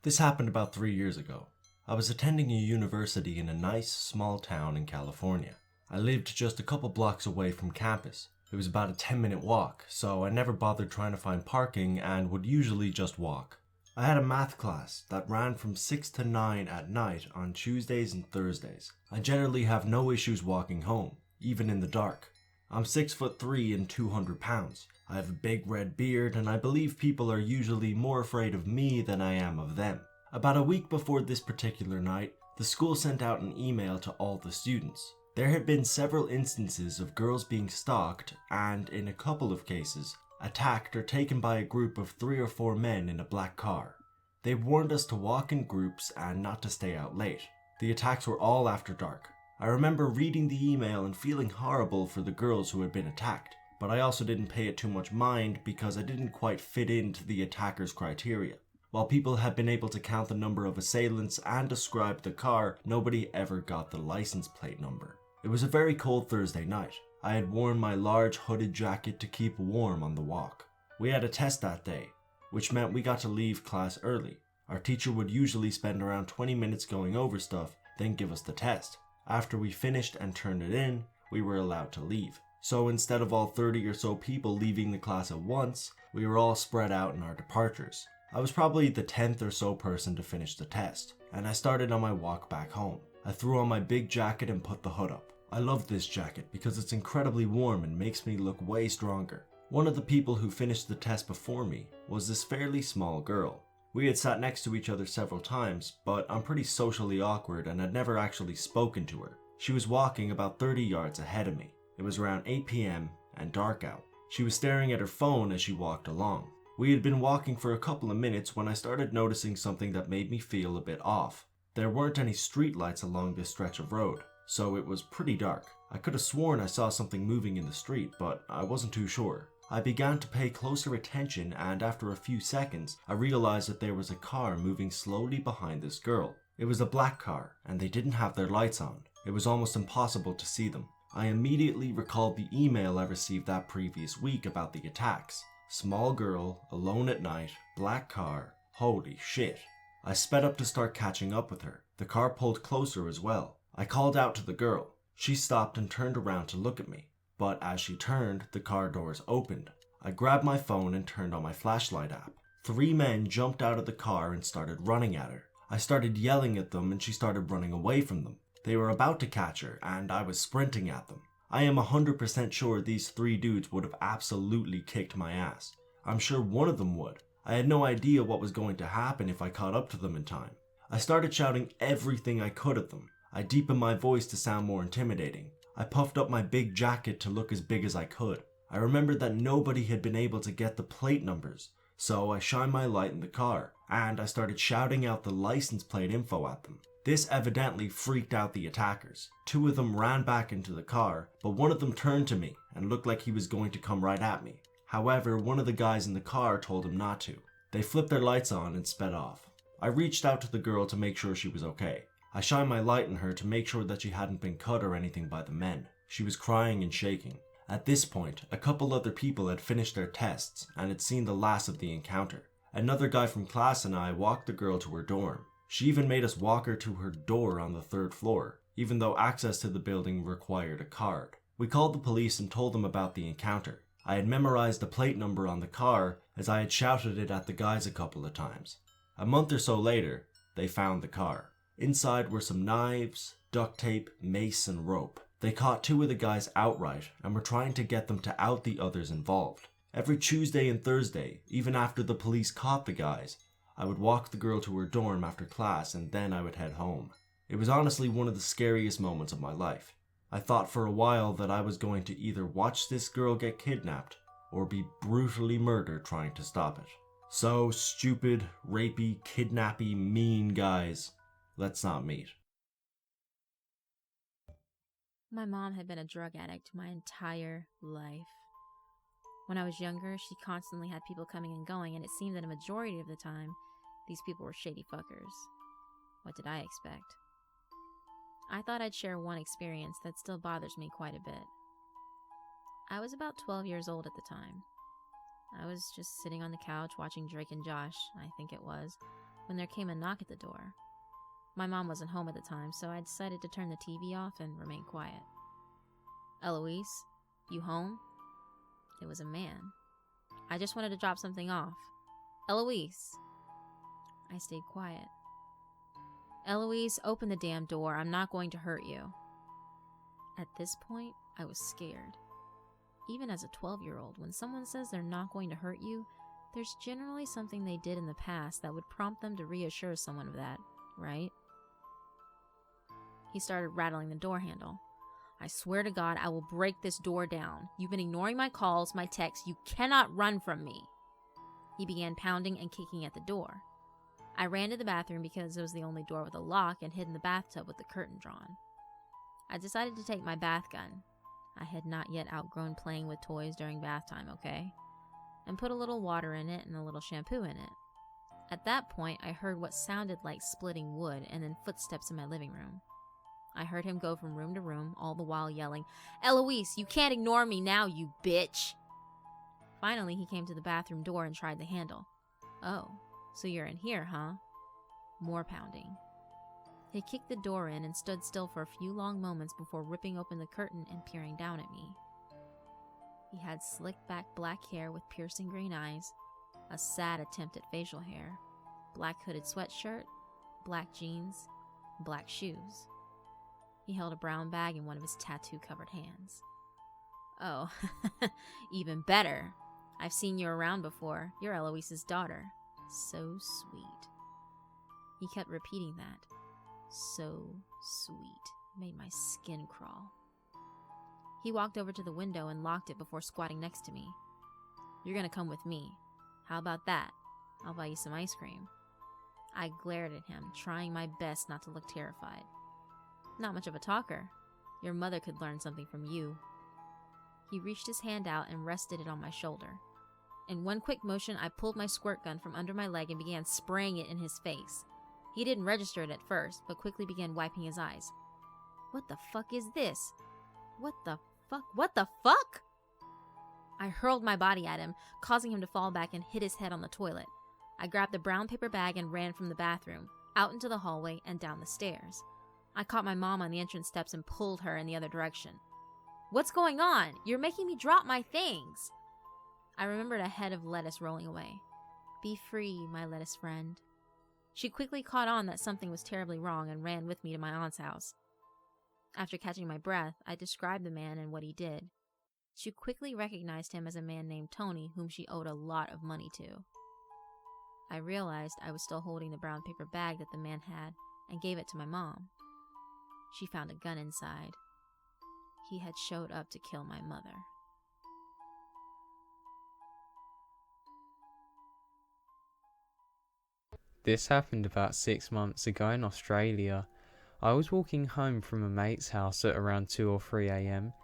This happened about 3 years ago. I was attending a university in a nice, small town in California. I lived just a couple blocks away from campus. It was about a 10-minute walk, so I never bothered trying to find parking and would usually just walk. I had a math class that ran from 6 to 9 at night on Tuesdays and Thursdays. I generally have no issues walking home, even in the dark. I'm 6'3" and 200 pounds. I have a big red beard and I believe people are usually more afraid of me than I am of them. About a week before this particular night, the school sent out an email to all the students. There had been several instances of girls being stalked and, in a couple of cases, attacked or taken by a group of 3 or 4 men in a black car. They warned us to walk in groups and not to stay out late. The attacks were all after dark. I remember reading the email and feeling horrible for the girls who had been attacked, but I also didn't pay it too much mind because I didn't quite fit into the attackers' criteria. While people had been able to count the number of assailants and describe the car, nobody ever got the license plate number. It was a very cold Thursday night. I had worn my large hooded jacket to keep warm on the walk. We had a test that day, which meant we got to leave class early. Our teacher would usually spend around 20 minutes going over stuff, then give us the test. After we finished and turned it in, we were allowed to leave. So instead of all 30 or so people leaving the class at once, we were all spread out in our departures. I was probably the 10th or so person to finish the test, and I started on my walk back home. I threw on my big jacket and put the hood up. I love this jacket because it's incredibly warm and makes me look way stronger. One of the people who finished the test before me was this fairly small girl. We had sat next to each other several times, but I'm pretty socially awkward and had never actually spoken to her. She was walking about 30 yards ahead of me. It was around 8 p.m. and dark out. She was staring at her phone as she walked along. We had been walking for a couple of minutes when I started noticing something that made me feel a bit off. There weren't any street lights along this stretch of road, so it was pretty dark. I could have sworn I saw something moving in the street, but I wasn't too sure. I began to pay closer attention and after a few seconds, I realized that there was a car moving slowly behind this girl. It was a black car and they didn't have their lights on. It was almost impossible to see them. I immediately recalled the email I received that previous week about the attacks. Small girl, alone at night, black car, holy shit. I sped up to start catching up with her. The car pulled closer as well. I called out to the girl. She stopped and turned around to look at me. But as she turned, the car doors opened. I grabbed my phone and turned on my flashlight app. 3 men jumped out of the car and started running at her. I started yelling at them and she started running away from them. They were about to catch her and I was sprinting at them. I am 100% sure these 3 dudes would have absolutely kicked my ass. I'm sure one of them would. I had no idea what was going to happen if I caught up to them in time. I started shouting everything I could at them. I deepened my voice to sound more intimidating. I puffed up my big jacket to look as big as I could. I remembered that nobody had been able to get the plate numbers, so I shined my light in the car, and I started shouting out the license plate info at them. This evidently freaked out the attackers. 2 of them ran back into the car, but one of them turned to me and looked like he was going to come right at me. However, one of the guys in the car told him not to. They flipped their lights on and sped off. I reached out to the girl to make sure she was okay. I shined my light on her to make sure that she hadn't been cut or anything by the men. She was crying and shaking. At this point, a couple other people had finished their tests and had seen the last of the encounter. Another guy from class and I walked the girl to her dorm. She even made us walk her to her door on the 3rd floor, even though access to the building required a card. We called the police and told them about the encounter. I had memorized the plate number on the car as I had shouted it at the guys a couple of times. A month or so later, they found the car. Inside were some knives, duct tape, mace, and rope. They caught 2 of the guys outright and were trying to get them to out the others involved. Every Tuesday and Thursday, even after the police caught the guys, I would walk the girl to her dorm after class and then I would head home. It was honestly one of the scariest moments of my life. I thought for a while that I was going to either watch this girl get kidnapped or be brutally murdered trying to stop it. So stupid, rapey, kidnappy, mean guys. Let's not meet. My mom had been a drug addict my entire life. When I was younger, she constantly had people coming and going, and it seemed that a majority of the time, these people were shady fuckers. What did I expect? I thought I'd share one experience that still bothers me quite a bit. I was about 12 years old at the time. I was just sitting on the couch watching Drake and Josh, I think it was, when there came a knock at the door. My mom wasn't home at the time, so I decided to turn the TV off and remain quiet. "Eloise, you home?" It was a man. "I just wanted to drop something off." "Eloise." I stayed quiet. "Eloise, open the damn door. I'm not going to hurt you." At this point, I was scared. Even as a 12-year-old, when someone says they're not going to hurt you, there's generally something they did in the past that would prompt them to reassure someone of that, right? He started rattling the door handle. "I swear to God, I will break this door down. You've been ignoring my calls, my texts. You cannot run from me." He began pounding and kicking at the door. I ran to the bathroom because it was the only door with a lock and hid in the bathtub with the curtain drawn. I decided to take my bath gun. I had not yet outgrown playing with toys during bath time, okay? And put a little water in it and a little shampoo in it. At that point, I heard what sounded like splitting wood and then footsteps in my living room. I heard him go from room to room, all the while yelling, "Eloise, you can't ignore me now, you bitch!" Finally, he came to the bathroom door and tried the handle. "Oh, so you're in here, huh?" More pounding. He kicked the door in and stood still for a few long moments before ripping open the curtain and peering down at me. He had slicked back black hair with piercing green eyes, a sad attempt at facial hair, black hooded sweatshirt, black jeans, black shoes. He held a brown bag in one of his tattoo-covered hands. "Oh, even better. I've seen you around before. You're Eloise's daughter. So sweet." He kept repeating that. So sweet. It made my skin crawl. He walked over to the window and locked it before squatting next to me. "You're gonna come with me. How about that? I'll buy you some ice cream." I glared at him, trying my best not to look terrified. "Not much of a talker. Your mother could learn something from you." He reached his hand out and rested it on my shoulder. In one quick motion, I pulled my squirt gun from under my leg and began spraying it in his face. He didn't register it at first, but quickly began wiping his eyes. "What the fuck is this? What the fuck? What the fuck?" I hurled my body at him, causing him to fall back and hit his head on the toilet. I grabbed the brown paper bag and ran from the bathroom, out into the hallway and down the stairs. I caught my mom on the entrance steps and pulled her in the other direction. "What's going on? You're making me drop my things." I remembered a head of lettuce rolling away. "Be free, my lettuce friend." She quickly caught on that something was terribly wrong and ran with me to my aunt's house. After catching my breath, I described the man and what he did. She quickly recognized him as a man named Tony, whom she owed a lot of money to. I realized I was still holding the brown paper bag that the man had and gave it to my mom. She found a gun inside. He had showed up to kill my mother. This happened about 6 months ago in Australia. I was walking home from a mate's house at around 2 or 3 a.m.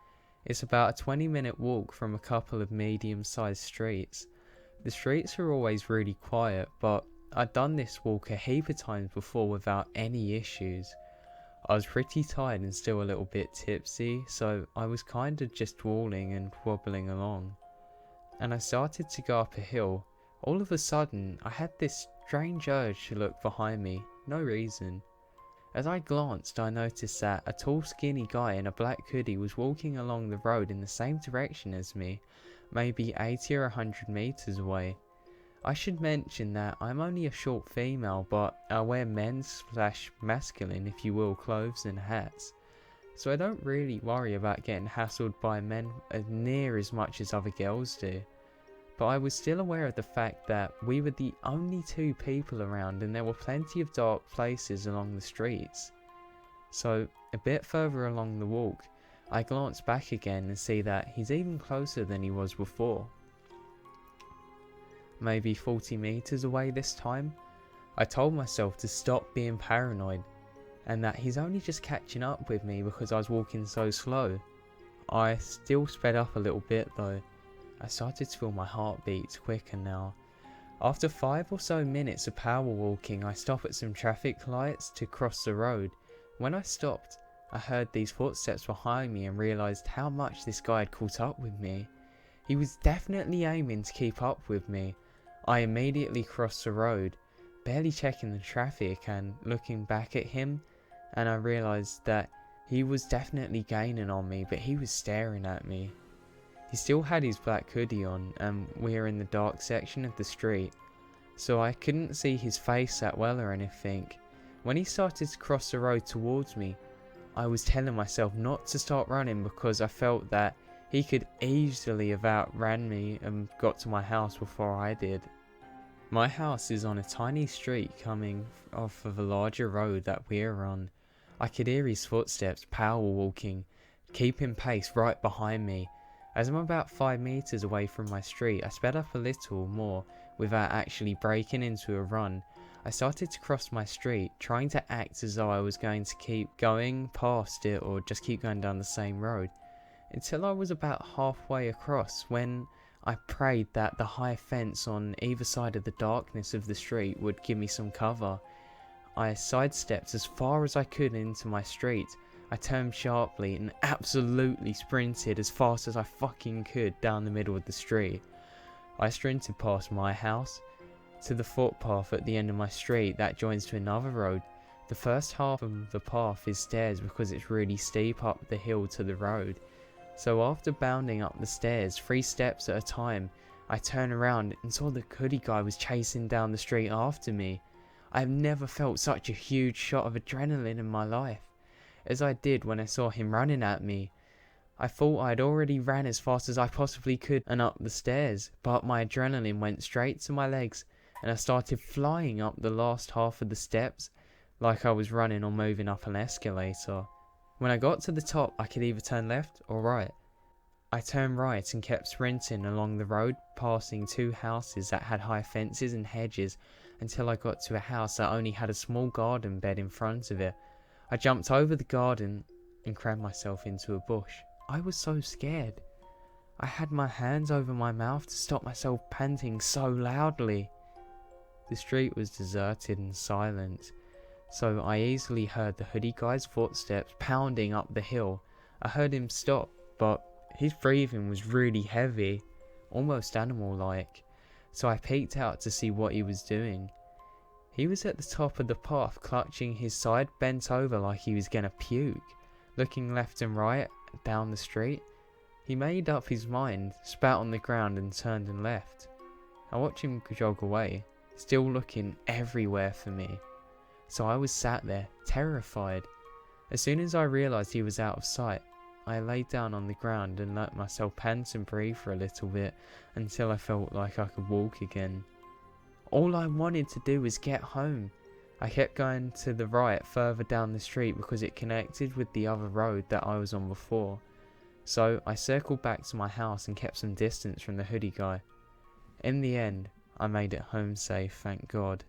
It's about a 20-minute walk from a couple of medium-sized streets. The streets are always really quiet, but I'd done this walk a heap of times before without any issues. I was pretty tired and still a little bit tipsy, so I was kind of just walling and wobbling along. And I started to go up a hill. All of a sudden, I had this strange urge to look behind me, no reason. As I glanced, I noticed that a tall skinny guy in a black hoodie was walking along the road in the same direction as me, maybe 80 or 100 meters away. I should mention that I'm only a short female, but I wear men's/masculine, if you will, clothes and hats. So I don't really worry about getting hassled by men near as much as other girls do. But I was still aware of the fact that we were the only two people around and there were plenty of dark places along the streets. So, a bit further along the walk, I glance back again and see that he's even closer than he was before. Maybe 40 meters away this time. I told myself to stop being paranoid and that he's only just catching up with me because I was walking so slow. I still sped up a little bit though. I started to feel my heartbeats quicker now. After 5 or so minutes of power walking, I stopped at some traffic lights to cross the road. When I stopped, I heard these footsteps behind me and realised how much this guy had caught up with me. He was definitely aiming to keep up with me. I immediately crossed the road, barely checking the traffic and looking back at him, and I realised that he was definitely gaining on me, but he was staring at me. He still had his black hoodie on, and we were in the dark section of the street, so I couldn't see his face that well or anything. When he started to cross the road towards me, I was telling myself not to start running because I felt that he could easily have outran me and got to my house before I did. My house is on a tiny street coming off of a larger road that we're on. I could hear his footsteps power walking, keeping pace right behind me. As I'm about 5 meters away from my street, I sped up a little more without actually breaking into a run. I started to cross my street, trying to act as though I was going to keep going past it or just keep going down the same road, until I was about halfway across when I prayed that the high fence on either side of the darkness of the street would give me some cover. I sidestepped as far as I could into my street. I turned sharply and absolutely sprinted as fast as I fucking could down the middle of the street. I sprinted past my house to the footpath at the end of my street that joins to another road. The first half of the path is stairs because it's really steep up the hill to the road. So after bounding up the stairs 3 steps at a time, I turned around and saw the hoodie guy was chasing down the street after me. I have never felt such a huge shot of adrenaline in my life as I did when I saw him running at me. I thought I'd already ran as fast as I possibly could and up the stairs, but my adrenaline went straight to my legs and I started flying up the last half of the steps like I was running or moving up an escalator. When I got to the top, I could either turn left or right. I turned right and kept sprinting along the road, passing 2 houses that had high fences and hedges until I got to a house that only had a small garden bed in front of it. I jumped over the garden and crammed myself into a bush. I was so scared. I had my hands over my mouth to stop myself panting so loudly. The street was deserted and silent, so I easily heard the hoodie guy's footsteps pounding up the hill. I heard him stop, but his breathing was really heavy, almost animal-like, so I peeked out to see what he was doing. He was at the top of the path, clutching his side, bent over like he was gonna puke, looking left and right down the street. He made up his mind, spat on the ground and turned and left. I watched him jog away, still looking everywhere for me. So I was sat there, terrified. As soon as I realised he was out of sight, I laid down on the ground and let myself pant and breathe for a little bit until I felt like I could walk again. All I wanted to do was get home. I kept going to the right further down the street because it connected with the other road that I was on before. So I circled back to my house and kept some distance from the hoodie guy. In the end, I made it home safe, thank God.